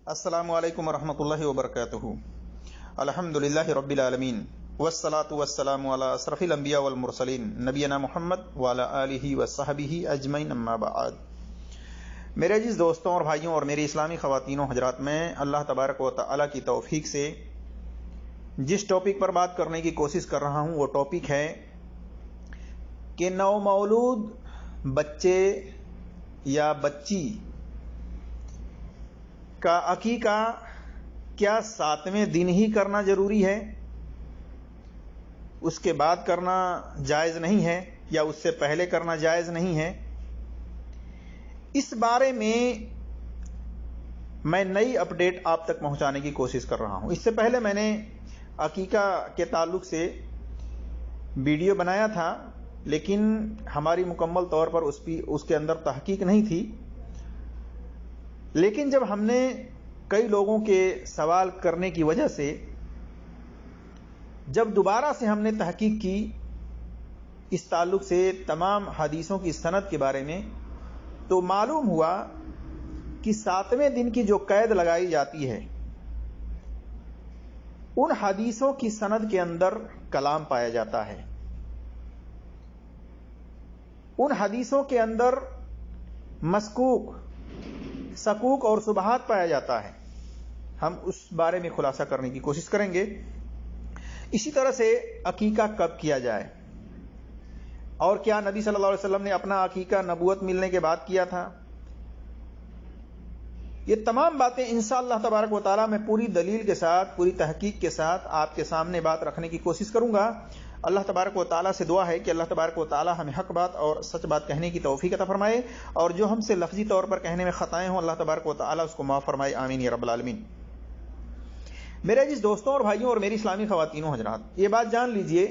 अस्सलामु अलैकुम वरहमतुल्लाहि वबरकातुहू। अल्हम्दुलिल्लाहि रब्बिल आलमीन वस्सलातु वस्सलामु अला अशरफिल अंबिया वल मुरसलीन नबीना मुहम्मद व अला आलिहि व सहबिहि अजमईन अम्मा बाद। मेरे अजीज दोस्तों और भाइयों और मेरी इस्लामी ख़वातीनों हजरात, मैं अल्लाह तबारक व तआला की तौफीक से जिस टॉपिक पर बात करने की कोशिश कर रहा हूँ वो टॉपिक है कि नवमौलूद बच्चे या बच्ची का अकीका क्या 7वें दिन ही करना जरूरी है, उसके बाद करना जायज़ नहीं है या उससे पहले करना जायज़ नहीं है। इस बारे में मैं नई अपडेट आप तक पहुंचाने की कोशिश कर रहा हूं। इससे पहले मैंने अकीका के ताल्लुक से वीडियो बनाया था, लेकिन हमारी मुकम्मल तौर पर उसके अंदर तहकीक नहीं थी। लेकिन जब हमने कई लोगों के सवाल करने की वजह से जब दोबारा से हमने तहकीक की इस ताल्लुक से तमाम हदीसों की सनद के बारे में, तो मालूम हुआ कि 7वें दिन की जो कैद लगाई जाती है उन हदीसों की सनद के अंदर कलाम पाया जाता है, उन हदीसों के अंदर मस्कूक, सकूक और सुबहात पाया जाता है। हम उस बारे में खुलासा करने की कोशिश करेंगे। इसी तरह से अकीका कब किया जाए और क्या नबी सल्लल्लाहु अलैहि वसल्लम ने अपना अकीका नबूवत मिलने के बाद किया था, ये तमाम बातें इंशाअल्लाह तबारक व तआला मैं पूरी दलील के साथ, पूरी तहकीक के साथ आपके सामने बात रखने की कोशिश करूंगा। अल्लाह तबारक व तआला से दुआ है कि अल्लाह तबारक व तआला हमें हक बात और सच बात कहने की तौफीक अता फरमाए, और जो हमसे लफ्जी तौर पर कहने में खताएं हों अल्लाह तबारक व तआला उसको माफ फरमाए, आमीन या रब्बल आलमीन। मेरे जिस दोस्तों और भाइयों और मेरी इस्लामी ख़वातीनों हजरात, ये बात जान लीजिए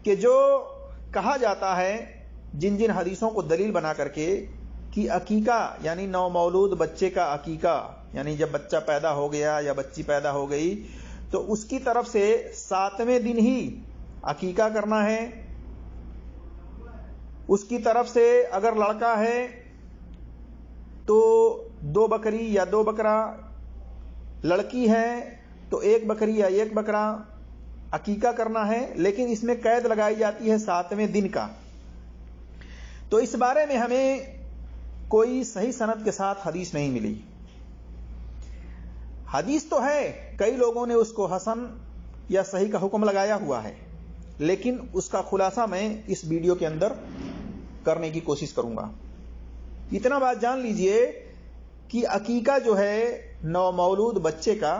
कि जो कहा जाता है जिन जिन हदीसों को दलील बना करके कि अकीका यानी नवमौलूद बच्चे का अकीका यानी जब बच्चा पैदा हो गया या बच्ची पैदा हो गई तो उसकी तरफ से 7वें दिन ही अकीका करना है। उसकी तरफ से अगर लड़का है तो 2 बकरी या 2 बकरा, लड़की है तो 1 बकरी या 1 बकरा अकीका करना है, लेकिन इसमें कैद लगाई जाती है 7वें दिन का। तो इस बारे में हमें कोई सही सनद के साथ हदीस नहीं मिली। हदीस तो है, कई लोगों ने उसको हसन या सही का हुक्म लगाया हुआ है, लेकिन उसका खुलासा मैं इस वीडियो के अंदर करने की कोशिश करूंगा। इतना बात जान लीजिए कि अकीका जो है नवमौलूद बच्चे का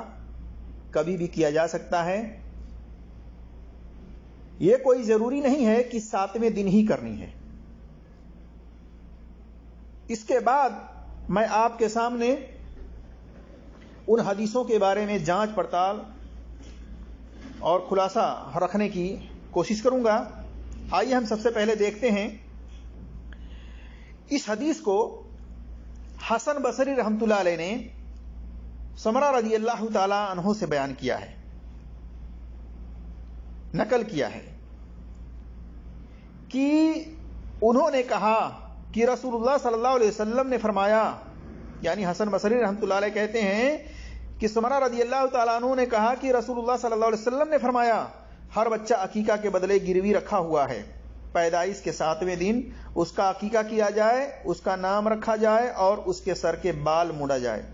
कभी भी किया जा सकता है। यह कोई जरूरी नहीं है कि 7वें दिन ही करनी है। इसके बाद मैं आपके सामने उन हदीसों के बारे में जांच पड़ताल और खुलासा रखने की कोशिश करूंगा। आइए हम सबसे पहले देखते हैं इस हदीस को हसन बसरी रहमतुल्लाह अलैह ने समरा रज़ियल्लाहु ताला अन्हु से बयान किया है, नकल किया है कि उन्होंने कहा कि रसूलुल्लाह सल्लल्लाहु अलैहि वसल्लम ने फरमाया, यानी हसन बसरी रहमतुल्लाह अलैह कहते हैं कि समरा रज़ियल्लाहु ताला अन्हु ने कहा कि रसूलुल्लाह सल्लल्लाहु अलैहि वसल्लम ने फरमाया, हर बच्चा अकीका के बदले गिरवी रखा हुआ है। पैदाइश के 7वें दिन उसका अकीका किया जाए, उसका नाम रखा जाए और उसके सर के बाल मुड़ा जाए।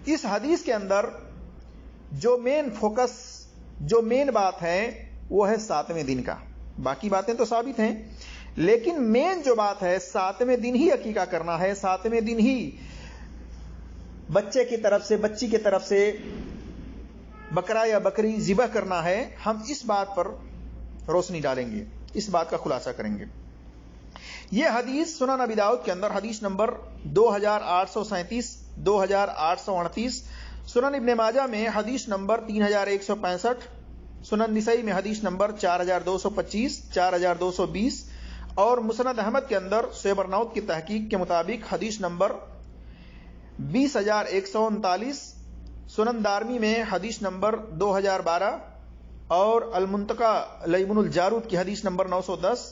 इस हदीस के अंदर जो मेन फोकस, जो मेन बात है वो है 7वें दिन का। बाकी बातें तो साबित हैं, लेकिन मेन जो बात है 7वें दिन ही अकीका करना है, 7वें दिन ही बच्चे की तरफ से, बच्ची की तरफ से बकरा या बकरी ज़िबह करना है। हम इस बात पर रोशनी डालेंगे, इस बात का खुलासा करेंगे। यह हदीस सुनन अबी दाऊद के अंदर हदीस नंबर 2837, 2838, सुनन इब्ने माजा में हदीस नंबर 3165, सुनन निसाई में हदीस नंबर 4225, 4220 और मुसनद अहमद के अंदर शोएब अर्नाउत की तहकीक के मुताबिक हदीस नंबर 20139, सुनन दारमी में हदीस नंबर 2012 और अल मुंतका लइबनुल जारूद की हदीस नंबर 910,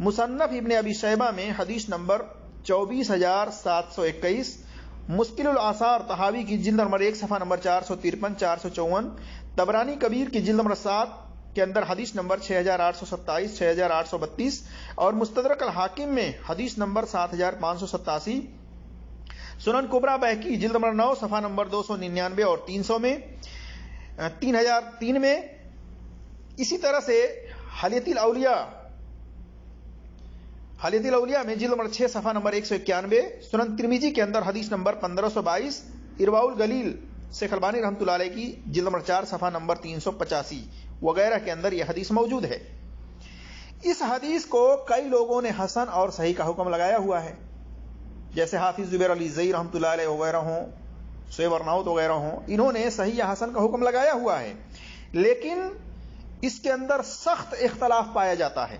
मुसन्नफ इब्ने अबी शैबा में हदीस नंबर 24721 मुश्किल आसार तहावी की जिल्द नंबर 1 सफ़ा नंबर 453 454, तबरानी कबीर की जिल्द नंबर 7 के अंदर हदीस नंबर 6827 6832 और मुस्तदरक अल हाकिम में हदीस नंबर 7587, सुनन कुबरा बहकी जिल्द नंबर 9 सफ़ा नंबर 299 और 300 में 3003 में। इसी तरह से हलियतुल औलिया में जिल्द नंबर 6 सफ़ा नंबर 191, सुनन तिरमिजी के अंदर हदीस नंबर 1522, इरवाउल गलील शेख अलबानी रहमतुल्लाह अलैह की जिल्द नंबर 4 सफ़ा नंबर 385 वगैरह के अंदर यह हदीस मौजूद है। इस हदीस को कई लोगों ने हसन और सही का हुक्म लगाया हुआ है, जैसे हाफिज जुबैर अली ज़ई रहमतुल्लाह अलैह वगैरह हों, शुएब अर्नाउत वगैरह हों, इन्होंने सही या हसन का हुक्म लगाया हुआ है, लेकिन इसके अंदर सख्त इख्तलाफ पाया जाता है,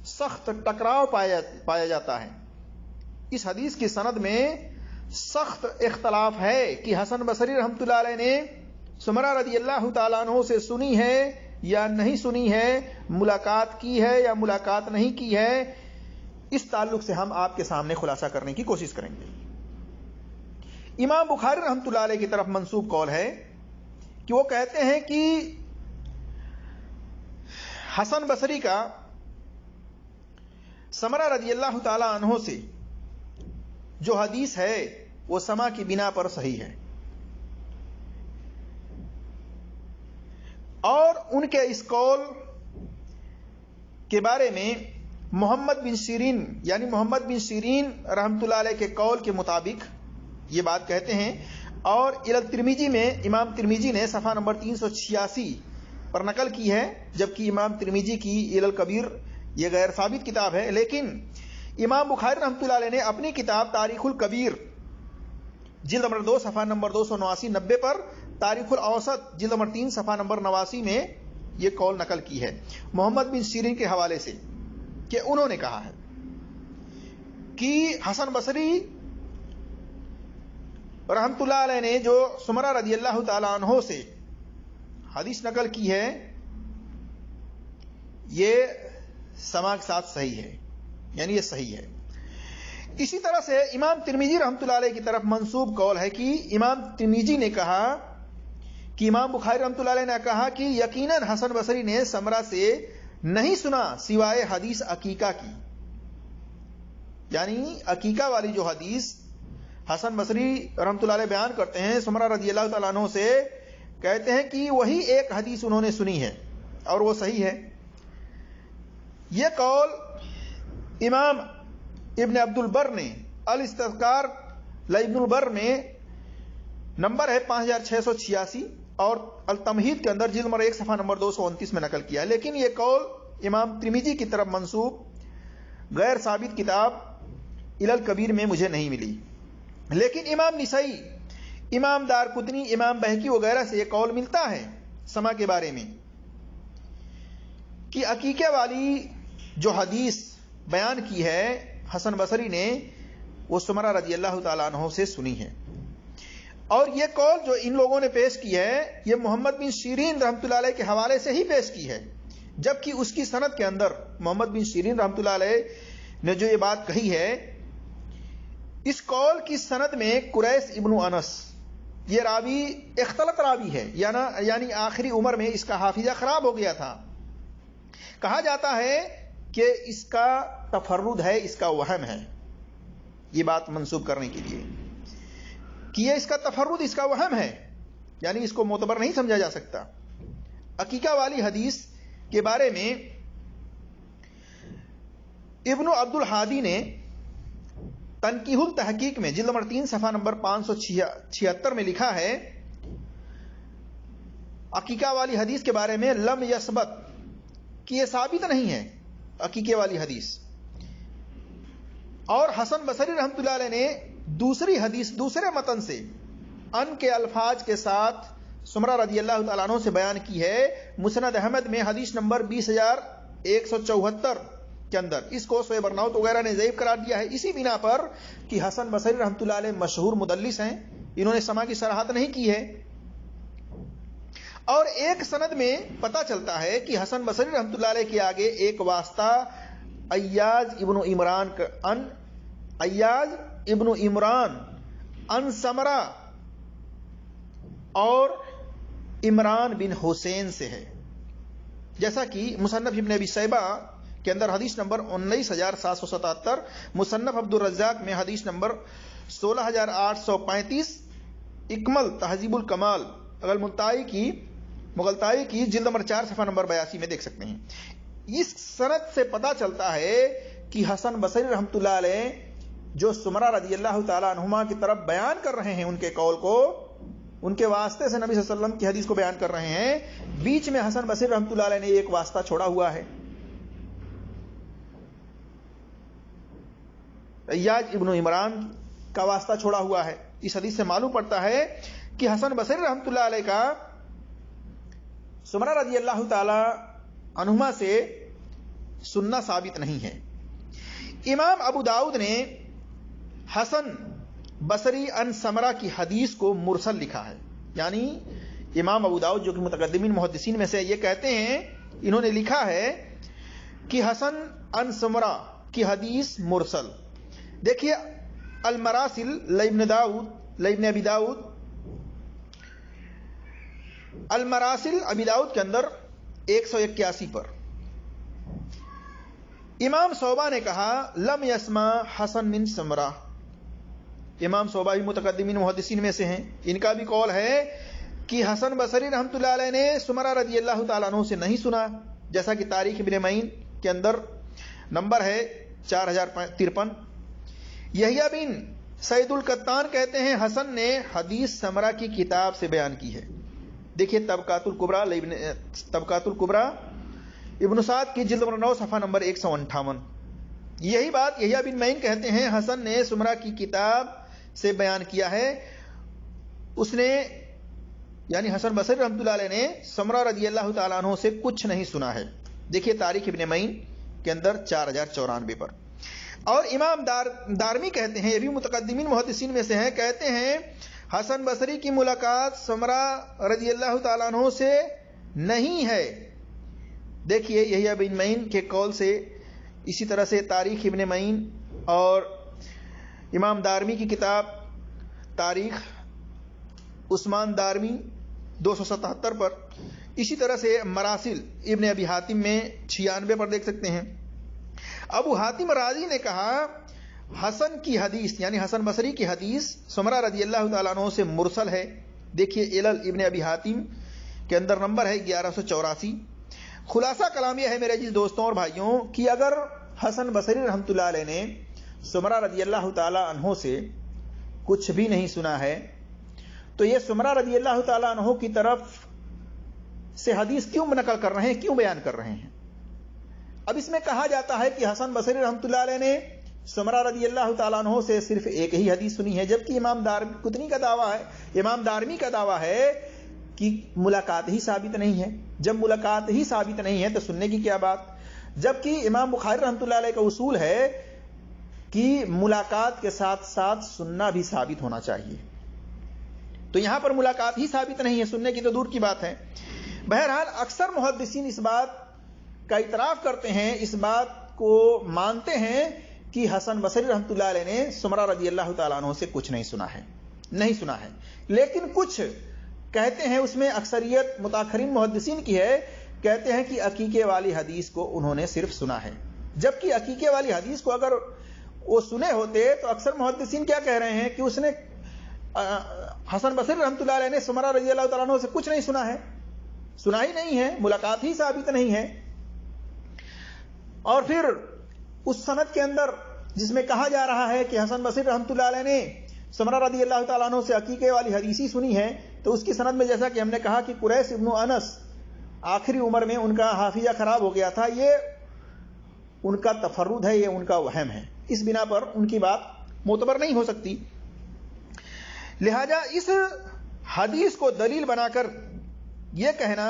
सख्त टकराव पाया जाता है। इस हदीस की सनद में सख्त इख्तलाफ है कि हसन बसरी रहमतुल्लाह अलैह ने सुमरा रदियल्लाहु ताला अन्हु से सुनी है या नहीं सुनी है, मुलाकात की है या मुलाकात नहीं की है। इस ताल्लुक से हम आपके सामने खुलासा करने की कोशिश करेंगे। इमाम बुखारी रहमतुल्लाह अलैह की तरफ मंसूब कौल है कि वो कहते हैं कि हसन बसरी का समरा रदियल्लाहु ताला अन्हु से जो हदीस है वो समा की बिना पर सही है, और उनके इस कौल के बारे में मोहम्मद बिन सीरीन यानी मोहम्मद बिन सीरीन रहमतुल्लाह अलैह के कौल के मुताबिक ये बात कहते हैं। और इलल तिरमिजी में इमाम तिरमिजी ने सफ़ा नंबर 386 पर नकल की है, जबकि इमाम तिरमिजी की इलल कबीर ये गैर साबित किताब है। लेकिन इमाम बुखारी रहमतुल्लाह अलैह ने अपनी किताब तारीखुल कबीर जिल्द नंबर 2 सफ़ा नंबर 289 90 पर, तारीखुल औसत जिल्द नंबर 3 सफ़ा नंबर 89 में ये कौल नकल की है मोहम्मद बिन सीरीन के हवाले से, कि उन्होंने कहा है कि हसन बसरी रहमतुल्लाह अलैह ने जो सुमरा रदियल्लाहु ताला अन्हु से हदीस नकल की है ये समा के साथ सही है, यानी ये सही है। इसी तरह से इमाम तिरमिजी रहमतुल्लाह अलैह की तरफ मंसूब कौल है कि इमाम तिरमिजी ने कहा कि इमाम बुखारी रहमतुल्लाह अलैह ने कहा कि यकीनन हसन बसरी ने समरा से नहीं सुना सिवाय हदीस अकीका की, यानी अकीका वाली जो हदीस हसन बसरी रहमतुल्लाह अलैह बयान करते हैं सुमरा रदियल्लाहु ताला अन्हु से, कहते हैं कि वही एक हदीस उन्होंने सुनी है और वो सही है। यह कौल इमाम इब्न अब्दुल बर ने अल इस्तिज़कार इब्नुल बर में नंबर है 5686 और अल तमहीद के अंदर जिल्द नंबर 1 सफ़ा नंबर 229 में नकल किया है। लेकिन यह कौल इमाम तिरमिजी की तरफ मंसूब गैर साबित किताब इलल कबीर में मुझे नहीं मिली। लेकिन इमाम निसई, इमाम दारकुतनी, इमाम बहकी वगैरह से यह कौल मिलता है समा के बारे में कि अकीके वाली जो हदीस बयान की है हसन बसरी ने वो सुमरा रदियल्लाहु ताला अन्हु से सुनी है। और यह कौल जो इन लोगों ने पेश की है ये मोहम्मद बिन सीरीन रहमतुल्लाह अलैह के हवाले से ही पेश की है, जबकि उसकी सनद के अंदर मोहम्मद बिन सीरीन रहमतुल्लाह अलैह ने जो ये बात कही है, इस कौल की सनद में कुरैश इब्नु अनस ये रावी इख्तलत रावी है, यानी आखिरी उम्र में इसका हाफिजा खराब हो गया था। कहा जाता है कि इसका तफर्रुद है, इसका वहम है, ये बात मंसूब करने के लिए कि ये इसका तफर्रुद, इसका वहम है, यानी इसको मोतबर नहीं समझा जा सकता। अकीका वाली हदीस के बारे में इब्नु अब्दुल हादी ने तनकीहुल तहकीक में जिल्द नंबर 3 सफ़ा नंबर 576 में लिखा है, अकीका वाली हदीस के बारे में लम यसबत कि यह साबित नहीं है अकीके वाली हदीस। और हसन बसरी रहमतुल्लाह अलैह ने दूसरी हदीस दूसरे मतन से अन के अल्फाज के साथ सुमरा रदियल्लाहु ताला अन्हु से बयान की है मुस्नद अहमद में हदीस नंबर 20174 के अंदर। इसको शुएब अर्नाउत वगैरह ने ज़ईफ करार दिया है इसी बिना पर कि हसन बसरी रहमतुल्लाह अलैह मशहूर मुदल्लिस हैं, इन्होंने समा की सराहत नहीं की है। और एक सनद में पता चलता है कि हसन बसरी रहमतुल्लाह अलैह के आगे एक वास्ता अय्याज इब्नु इमरान अन समरा और इमरान बिन हुसैन से है, जैसा कि मुसन्नफ इब्न अबी शैबा के अंदर हदीस नंबर 19,777, मुसन्नफ अब्दुल रज़्ज़ाक में हदीस नंबर 16,835, इकमल तहजीबुल कमाल मुगलताई की जिल्द नंबर 4 सफ़ा नंबर 82 में देख सकते हैं। इस सनद से पता चलता है कि हसन बसरी रहमतुल्लाह अलैह जो सुमरा रज़ियल्लाहु ताला अन्हुमा की तरफ बयान कर रहे हैं, उनके कौल को, उनके वास्ते से नबी सल्लल्लाहु अलैहि वसल्लम की हदीस को बयान कर रहे हैं, बीच में हसन बसरी रहमतुल्लाह अलैह ने एक वास्ता छोड़ा हुआ है। अय्याज इब्न इमरान का वास्ता छोड़ा हुआ है। इस हदीस से मालूम पड़ता है कि हसन बसरी रहमतुल्लाह अलैह का सुमरा रज़ियल्लाहु ताला अन्हुमा से सुनना साबित नहीं है। इमाम अबू दाऊद ने हसन बसरी अन समरा की हदीस को मुरसल लिखा है, यानी इमाम अबू दाऊद जो कि मुतकद्दिमीन मुहद्दिसीन में से ये कहते हैं, इन्होंने लिखा है कि हसन अन समरा की हदीस मुरसल। देखिए अल मरासिल लिब्न अबी दाऊद, अल मरासिल अबी दाऊद के अंदर 181 पर इमाम शोबा ने कहा लम यस्मा हसन मिन समरा। इमाम शोबा भी मुतकद्दिमीन मुहद्दिसीन में से हैं, इनका भी कौल है कि हसन बसरी रहमतुल्लाह अलैह ने सुमरा रज़ियल्लाहु ताला अन्हु से नहीं सुना, जैसा कि तारीख इब्न मईन के अंदर नंबर है 4053। यहिया बिन सईदुल कत्तान कहते हैं हसन ने हदीस समरा की किताब से बयान की है। देखिए तबकातुल कुबरा इब्न साद की जिल्द नंबर 9 सफ़ा नंबर 158। यही बात यहिया बिन मईन कहते हैं हसन ने सुमरा की किताब से बयान किया है। उसने यानी हसन बसरी रहमतुल्लाह अलैह ने सुमरा रज़ियल्लाहु ताला अन्हु से कुछ नहीं सुना है। देखिए तारीख इब्न मईन के अंदर 4094 पर। और इमाम दारमी कहते हैं, ये भी मुतकद्दिमीन मुहद्दिसीन में से हैं, कहते हैं हसन बसरी की मुलाकात सुमरा रज़ियल्लाहु ताला अन्हु से नहीं है। देखिए यहिया बिन मईन के कौल से, इसी तरह से तारीख इब्न मईन और इमाम दारमी की किताब तारीख उस्मान दारमी 277 पर, इसी तरह से मरासिल इब्न अबी हातिम में 96 पर देख सकते हैं। अबू हातिम राजी ने कहा हसन की हदीस यानी हसन बसरी की हदीस सुमरा रज़ियल्लाहु ताला अन्हु से मुरसल है। देखिए इलल इब्न अबी हातिम के अंदर नंबर है 1184। खुलासा कलाम यह है मेरे अजीज दोस्तों और भाइयों कि अगर हसन बसरी रहमतुल्लाह अलैह ने सुमरा रज़ियल्लाहु ताला अन्हु से कुछ भी नहीं सुना है, तो ये सुमरा रज़ियल्लाहु ताला अन्हु की तरफ से हदीस क्यों नकल कर रहे हैं, क्यों बयान कर रहे हैं? अब इसमें कहा जाता है कि हसन बसरी रहमतुल्लाह अलैह ने सुमरा रज़ियल्लाहु ताला अन्हु से सिर्फ एक ही हदीस सुनी है, जबकि इमाम दारमी का दावा है कि मुलाकात ही साबित नहीं है। जब मुलाकात ही साबित नहीं है तो सुनने की क्या बात? जबकि इमाम बुखारी रहमतुल्लाह अलैह का उसूल है कि मुलाकात के साथ साथ सुनना भी साबित होना चाहिए। तो यहां पर मुलाकात ही साबित नहीं है, सुनने की तो दूर की बात है। बहरहाल अक्सर मुहद्दिसीन इस बात का इतराफ करते हैं, इस बात को मानते हैं कि हसन बसरी रहमतुल्लाह अलैह ने सुमरा रज़ियल्लाहु ताला अन्हु से कुछ नहीं सुना है। लेकिन कुछ कहते हैं, उसमें अक्सरियत मुताखरीन मुहद्दिसीन की है, कहते हैं कि अकीके वाली हदीस को उन्होंने सिर्फ सुना है। जबकि अकीके वाली हदीस को अगर वो सुने होते तो अक्सर मुहद्दिसीन क्या कह रहे हैं कि उसने हसन बसरी रहमतुल्लाह अलैह ने सुमरा रज़ियल्लाहु ताला अन्हु से कुछ नहीं सुना ही नहीं है, मुलाकात ही साबित नहीं है। और फिर उस सनद के अंदर जिसमें कहा जा रहा है कि हसन बसरी रहमतुल्लाह अलैह ने सुमरा रज़ियल्लाहु ताला अन्हु से अकीके वाली हदीस ही सुनी है, तो उसकी सनद में जैसा कि हमने कहा कि कुरैश इब्न अनस आखिरी उम्र में उनका हाफिजा खराब हो गया था, ये उनका तफर्रुद है, ये उनका वहम है। इस बिना पर उनकी बात मोतबर नहीं हो सकती। लिहाजा इस हदीस को दलील बनाकर यह कहना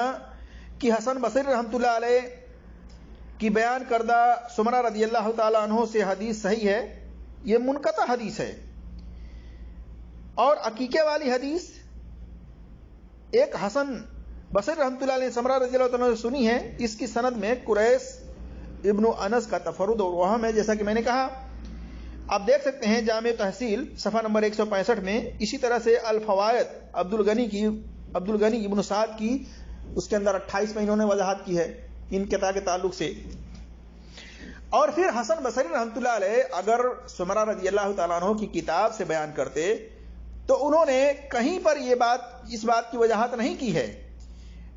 कि हसन बसरी रहमतुल्लाह अलैह की बयान करदा सुमरा रज़ियल्लाहु ताला अन्हु से हदीस सही है, यह मुनक़ता हदीस है। और अकीके वाली हदीस एक हसन बसरी रहमतुल्लाह अलैह ने सुमरा रज़ियल्लाहु ताला अन्हु से सुनी है, इसकी सनद में कुरैश इब्न अनस का तफर्रुद और वहम है, जैसा कि मैंने कहा। آپ دیکھ سکتے ہیں جامع تحصیل صفحہ نمبر 165 میں اسی طرح سے الفوائد عبد الغنی ابن سعد کی اس کے اندر 28 میں انہوں نے وضاحت کی ہے ان قطع کے تعلق سے. اور پھر حسن بصری رحمۃ اللہ علیہ اگر سمرہ رضی اللہ تعالیٰ عنہ کی کتاب سے بیان کرتے تو انہوں نے کہیں پر اس بات کی وضاحت نہیں کی ہے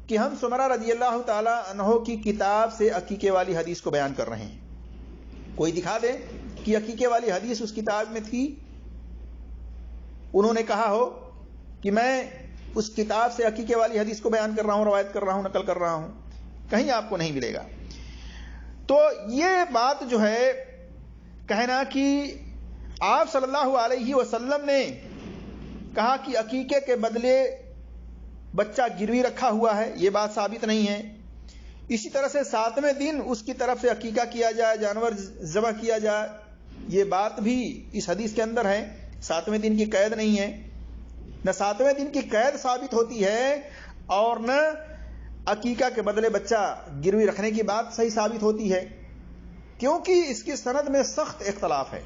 کہ ہم سمرہ رضی اللہ تعالیٰ عنہ کی کتاب سے عقیقے والی حدیث کو بیان کر رہے ہیں. کوئی دکھا دے کہ عقیقے والی حدیث اس کتاب میں تھی, انہوں نے کہا ہو کہ میں اس کتاب سے عقیقے والی حدیث کو بیان کر رہا ہوں, روایت کر رہا ہوں, نقل کر رہا ہوں, کہیں آپ کو نہیں ملے گا. تو یہ بات جو ہے کہنا کہ آپ صلی اللہ علیہ وسلم نے کہا کہ عقیقے کے بدلے بچہ گروی رکھا ہوا ہے, یہ بات ثابت نہیں ہے. اسی طرح سے 7ویں دن اس کی طرف سے عقیقہ کیا جائے, جانور ذبح کیا جائے, یہ بات بھی اس حدیث کے اندر ہے. 7ویں دن کی قید نہیں ہے, نہ 7ویں دن کی قید ثابت ہوتی ہے اور نہ عقیقہ کے بدلے بچہ گروی رکھنے کی بات صحیح ثابت ہوتی ہے, کیونکہ اس کی سند میں سخت اختلاف ہے.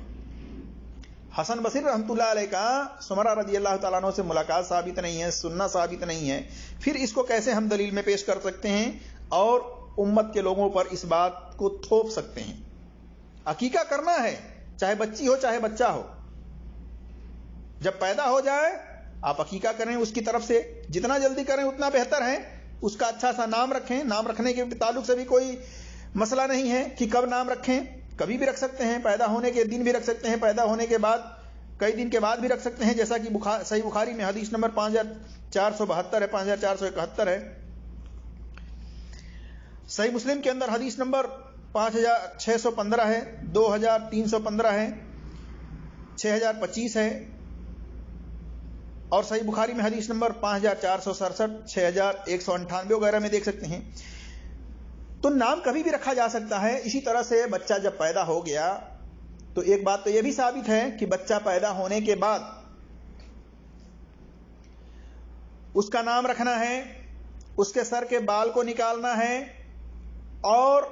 حسن بصری رحمۃ اللہ علیہ کا سمرہ رضی اللہ تعالیٰ عنہ سے ملاقات ثابت نہیں ہے, سننا ثابت نہیں ہے, پھر اس کو کیسے ہم دلیل میں پیش کر سکتے ہیں اور امت کے لوگوں پر اس بات کو تھوپ سکتے ہیں؟ عقیقہ کرنا ہے, چاہے بچی ہو چاہے بچہ ہو, جب پیدا ہو جائے آپ عقیقہ کریں اس کی طرف سے, جتنا جلدی کریں اتنا بہتر ہے. اس کا اچھا سا نام رکھیں, نام رکھنے کے تعلق سے بھی کوئی مسئلہ نہیں ہے کہ کب نام رکھیں, کبھی بھی رکھ سکتے ہیں, پیدا ہونے کے دن بھی رکھ سکتے ہیں, پیدا ہونے کے بعد کئی دن کے بعد بھی رکھ سکتے ہیں, جیسا کہ صحیح بخاری میں حدیث نمبر 5472 ہے, 5471 ہے. صحیح مسلم کے اندر حدیث نمبر 5615 ہے, 2315 ہے, 6025 ہے, اور صحیح بخاری میں حدیث نمبر 5467, 6198 وغیرہ میں دیکھ سکتے ہیں. تو نام کبھی بھی رکھا جا سکتا ہے. اسی طرح سے بچہ جب پیدا ہو گیا تو ایک بات تو یہ بھی ثابت ہے کہ بچہ پیدا ہونے کے بعد اس کا نام رکھنا ہے, اس کے سر کے بال کو نکالنا ہے, اور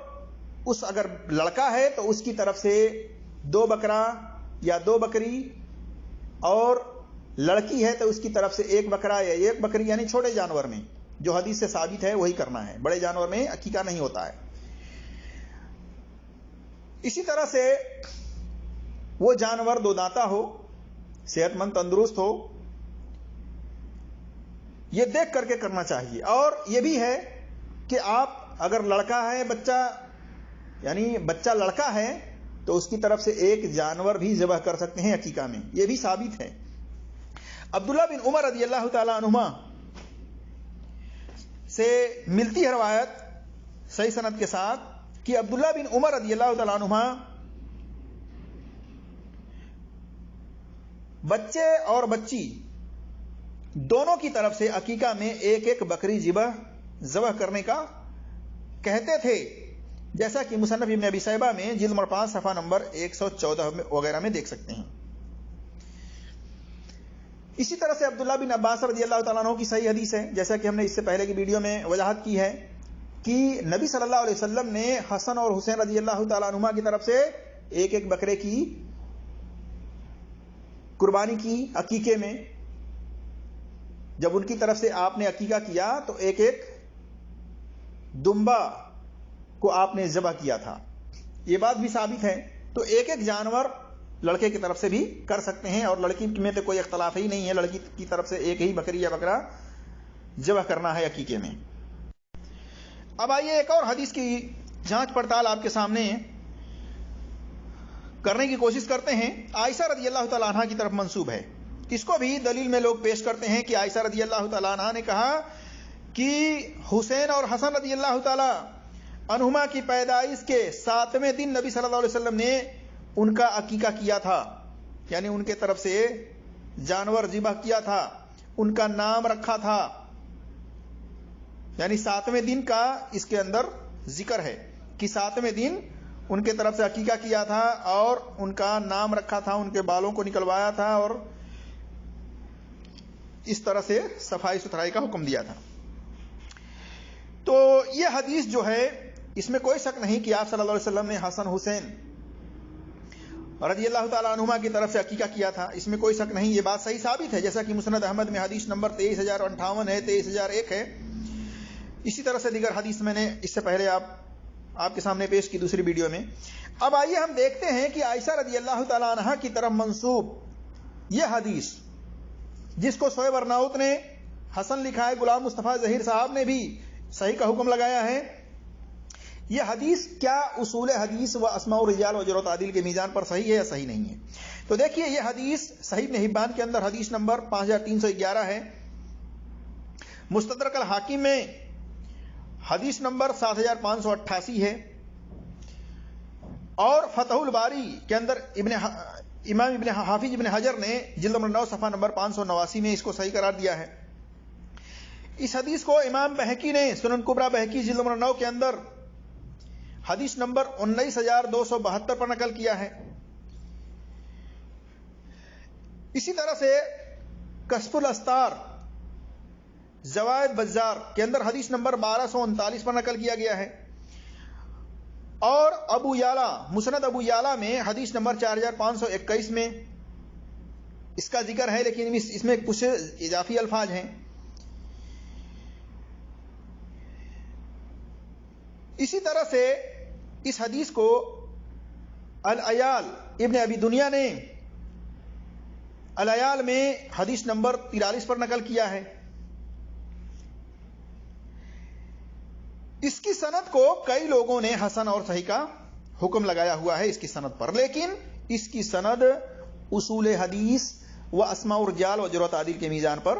اگر لڑکا ہے تو اس کی طرف سے 2 بکرا یا 2 بکری, اور لڑکی ہے تو اس کی طرف سے 1 بکرا یا 1 بکری, یعنی چھوٹے جانور میں جو حدیث سے ثابت ہے وہی کرنا ہے, بڑے جانور میں عقیقہ نہیں ہوتا ہے. اسی طرح سے وہ جانور 2 دانتا ہو, صحت مند تندرست ہو, یہ دیکھ کر کے کرنا چاہیے. اور یہ بھی ہے کہ آپ اگر لڑکا ہے بچہ, یعنی بچہ لڑکا ہے تو اس کی طرف سے 1 جانور بھی ذبح کر سکتے ہیں عقیقہ میں, یہ بھی ثابت ہے. عبداللہ بن عمر رضی اللہ تعالی عنہما سے ملتی ہے روایت صحیح سند کے ساتھ کہ عبداللہ بن عمر رضی اللہ تعالی عنہما بچے اور بچی دونوں کی طرف سے عقیقہ میں 1 بکری ذبح کرنے کا کہتے تھے, جیسا کہ مصنف ابن ابی شیبہ میں جلد نمبر 5 صفحہ نمبر 114 وغیرہ میں دیکھ سکتے ہیں. اسی طرح سے عبداللہ بن عباس رضی اللہ تعالیٰ عنہ کی صحیح حدیث ہے, جیسا کہ ہم نے اس سے پہلے کی ویڈیو میں وضاحت کی ہے کہ نبی صلی اللہ علیہ وسلم نے حسن اور حسین رضی اللہ تعالیٰ عنہما کی طرف سے 1 بکرے کی قربانی کی عقیقے میں. جب ان کی طرف سے آپ نے عقیقہ کیا تو 1 دمبا کو آپ نے ذبح کیا تھا, یہ بات بھی ثابت ہے. تو 1 جانور لڑکے کی طرف سے بھی کر سکتے ہیں, اور لڑکی میں تو کوئی اختلاف ہی نہیں ہے, لڑکی کی طرف سے 1 ہی بکری یا بکرا ذبح کرنا ہے عقیقے میں. اب آئیے ایک اور حدیث کی جانچ پڑتال آپ کے سامنے کرنے کی کوشش کرتے ہیں. عائشہ رضی اللہ تعالیٰ عنہ کی طرف منسوب ہے, اس کو بھی دلیل میں لوگ پیش کرتے ہیں کہ عائشہ رضی اللہ تعالیٰ عنہ نے کہا کہ حسین اور حسن رضی اللہ تعالیٰ عنہما کی پیدائش کے 7ویں دن نبی صلی اللہ علیہ وسلم نے ان کا عقیقہ کیا تھا, یعنی ان کے طرف سے جانور ذبح کیا تھا, ان کا نام رکھا تھا, یعنی 7ویں دن کا اس کے اندر ذکر ہے کہ 7ویں دن ان کے طرف سے عقیقہ کیا تھا اور ان کا نام رکھا تھا, ان کے بالوں کو نکلوایا تھا اور اس طرح سے صفائی ستھرائی کا حکم دیا تھا. تو یہ حدیث جو ہے اس میں کوئی شک نہیں کہ آپ صلی اللہ علیہ وسلم نے حسن حسین رضی اللہ تعالیٰ عنہما کی طرف سے عقیقہ کیا تھا، اس میں کوئی شک نہیں، یہ بات صحیح ثابت ہے، جیسا کہ مسند احمد میں حدیث نمبر 23,058 ہے، 23,001 ہے. اسی طرح سے دیگر حدیث میں نے اس سے پہلے آپ کے سامنے پیش کی دوسری ویڈیو میں. اب آئیے ہم دیکھتے ہیں کہ عائشہ رضی اللہ تعالیٰ عنہا کی طرف منسوب یہ حدیث، جس کو شعیب ارناؤت نے حسن لکھا ہے، غلام مصطفیٰ ظہیر صاحب نے بھی صحیح کا حکم لگایا ہے، یہ حدیث کیا اصول حدیث و اسماء الرجال و جرح و تعدیل کے میزان پر صحیح ہے یا صحیح نہیں ہے؟ تو دیکھیے یہ حدیث صحیح ابن حبان کے اندر حدیث نمبر 5311 ہے، مستدرک الحاکم میں حدیث نمبر 7588 ہے، اور فتح الباری کے اندر امام ابن حافظ ابن حجر نے جلد نمبر 9 صفحہ نمبر 589 میں اس کو صحیح قرار دیا ہے. اس حدیث کو امام بہقی نے سنن کبریٰ بہقی جلد نمبر 9 کے اندر حدیث نمبر 19272 پر نقل کیا ہے. اسی طرح سے کشف الاستار زوائد بزار کے اندر حدیث نمبر 1239 پر نقل کیا گیا ہے، اور ابو یعلا مسند ابو یعلا میں حدیث نمبر 4521 میں اس کا ذکر ہے، لیکن اس میں کچھ اضافی الفاظ ہیں. اسی طرح سے اس حدیث کو العیال ابن ابی دنیا نے العیال میں حدیث نمبر 43 پر نقل کیا ہے. اس کی سند کو کئی لوگوں نے حسن اور صحیح کا حکم لگایا ہوا ہے اس کی سند پر، لیکن اس کی سند اصول حدیث و اسماء الرجال و جرح و تعدیل کے میزان پر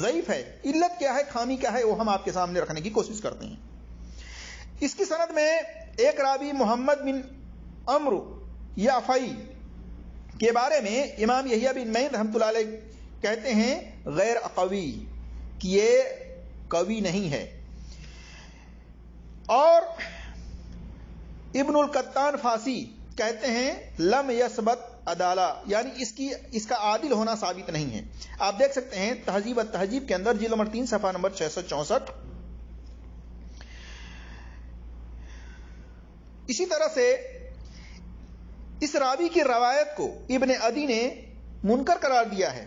ضعیف ہے. علت کیا ہے، خامی کیا ہے، وہ ہم آپ کے سامنے رکھنے کی کوشش کرتے ہیں. اس کی سند میں ایک راوی محمد بن عمرو یعفعی کے بارے میں امام یحییٰ بن معین رحمۃ اللہ علیہ کہتے ہیں غیر قوی، کہ یہ قوی نہیں ہے. اور ابن القطان فاسی کہتے ہیں لم یثبت عدالہ، یعنی اس کا عادل ہونا ثابت نہیں ہے. آپ دیکھ سکتے ہیں تہذیب التہذیب کے اندر جلد نمبر 3 صفحہ نمبر 664. اسی طرح سے اس راوی کی روایت کو ابن عدی نے منکر قرار دیا ہے،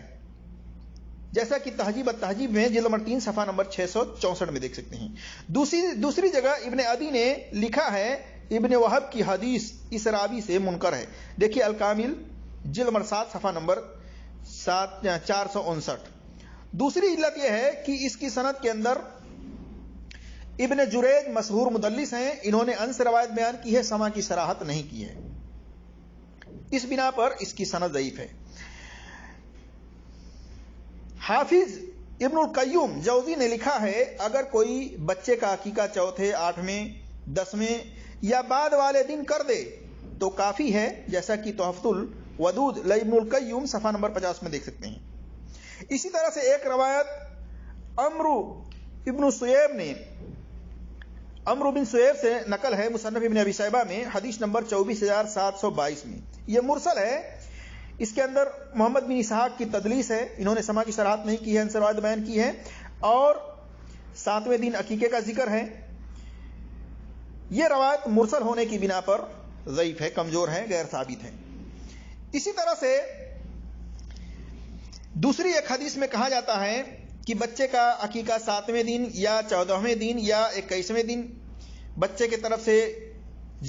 جیسا کہ تہذیب التہذیب میں جلد نمبر 3 صفحہ نمبر 664 میں دیکھ سکتے ہیں. دوسری جگہ ابن عدی نے لکھا ہے ابن وہب کی حدیث اس راوی سے منکر ہے. دیکھیے الکامل جلد نمبر 7 صفحہ نمبر 459. دوسری علت یہ ہے کہ اس کی سند کے اندر ابن جریج مشہور مدلس ہیں، انہوں نے ان سے روایت بیان کی ہے، سما کی صراحت نہیں کی ہے، اس بنا پر اس کی سند ضعیف ہے. حافظ ابن القیم جوزی نے لکھا ہے اگر کوئی بچے کا عقیقہ چوتھے، 8ویں، 10ویں یا بعد والے دن کر دے تو کافی ہے، جیسا کہ تحفۃ الودود لابن القیم صفحہ نمبر 50 میں دیکھ سکتے ہیں. اسی طرح سے ایک روایت عمرو بن سعیب سے نقل ہے مصنف ابن ابی شیبہ میں حدیث نمبر 24722 میں، یہ مرسل ہے. اس کے اندر محمد بن اسحاق کی تدلیس ہے، انہوں نے سما کی صراحت نہیں کی ہے، ان سے روایت بیان کی ہے، اور 7ویں دن عقیقے کا ذکر ہے. یہ روایت مرسل ہونے کی بنا پر ضعیف ہے، کمزور ہے، غیر ثابت ہے. اسی طرح سے دوسری ایک حدیث میں کہا جاتا ہے کہ بچے کا عقیقہ 7ویں دن یا 14ویں دن یا 21ویں دن بچے کے طرف سے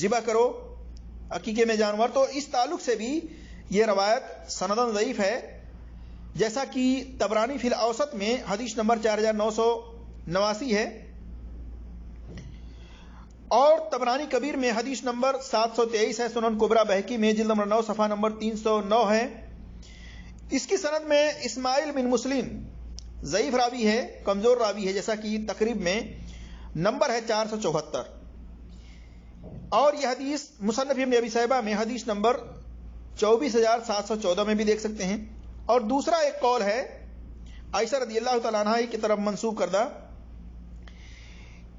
ذبح کرو عقیقے میں جانور، تو اس تعلق سے بھی یہ روایت سندن ضعیف ہے، جیسا کہ طبرانی فی الاوسط میں حدیث نمبر 4989 ہے، اور طبرانی کبیر میں حدیث نمبر 723 ہے، سنن کبریٰ بہقی میں جلد نمبر 9 صفحہ نمبر 309 ہے. اس کی سند میں اسماعیل بن مسلم ضعیف راوی ہے، کمزور راوی ہے، جیسا کہ تقریب میں نمبر ہے 474، اور یہ حدیث مصنف ابن ابی شیبہ میں حدیث نمبر 24714 میں بھی دیکھ سکتے ہیں. اور دوسرا ایک قول ہے عائشہ رضی اللہ تعالیٰ عنہا کی طرف منسوب کردہ،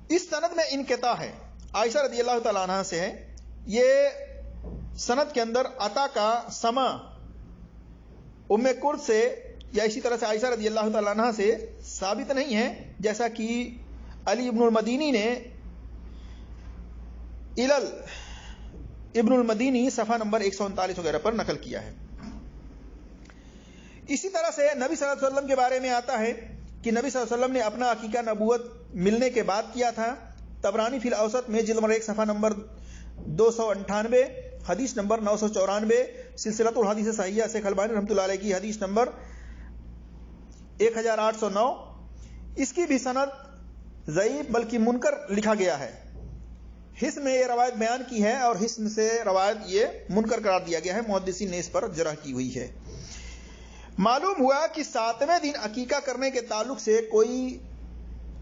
اس سند میں انقطاع ہے، عائشہ رضی اللہ تعالیٰ عنہا سے ہے. یہ سند کے اندر عطا کا سما ام کرد سے یا اسی طرح سے عائشہ رضی اللہ تعالیٰ عنہ سے ثابت نہیں ہے، جیسا کہ علی ابن المدینی نے علل ابن المدینی صفحہ نمبر 139 وغیرہ پر نقل کیا ہے۔ اسی طرح سے نبی صلی اللہ علیہ وسلم کے بارے میں آتا ہے کہ نبی صلی اللہ علیہ وسلم نے اپنا عقیقہ نبوت ملنے کے بعد کیا تھا۔ طبرانی فی الاوسط میں جلد نمبر 1 صفحہ نمبر 298، حدیث نمبر 994، سلسلۃ الحدیث صحیحہ سے البانی رحمۃ اللہ علیہ کی حدیث نمبر 1809۔ اس کی بھی سند ضعیف بلکہ منکر لکھا گیا ہے۔ حسن میں یہ روایت بیان کی ہے اور حسن سے روایت یہ منکر قرار دیا گیا ہے، محدثین نے اس پر جرح کی ہوئی ہے۔ معلوم ہوا کہ 7ویں دن عقیقہ کرنے کے تعلق سے کوئی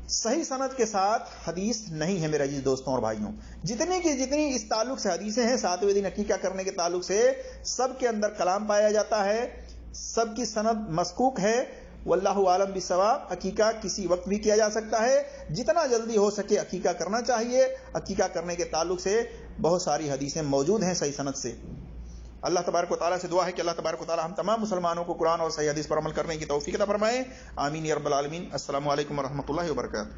صحیح سند کے ساتھ حدیث نہیں ہے میرے عزیز دوستوں اور بھائیوں۔ جتنی اس تعلق سے حدیثیں ہیں 7ویں دن عقیقہ کرنے کے تعلق سے، سب کے اندر کلام پایا جاتا ہے، سب کی سند مسکوک ہے۔ واللہ عالم بالصواب۔ عقیقہ کسی وقت بھی کیا جا سکتا ہے، جتنا جلدی ہو سکے عقیقہ کرنا چاہیے۔ عقیقہ کرنے کے تعلق سے بہت ساری حدیثیں موجود ہیں صحیح سند سے۔ اللہ تبارک و تعالیٰ سے دعا ہے کہ اللہ تبارک و تعالیٰ ہم تمام مسلمانوں کو قرآن اور صحیح حدیث پر عمل کرنے کی توفیق عطا فرمائے۔ آمین یا رب العالمین۔ السلام علیکم ورحمۃ اللہ وبرکاتہ۔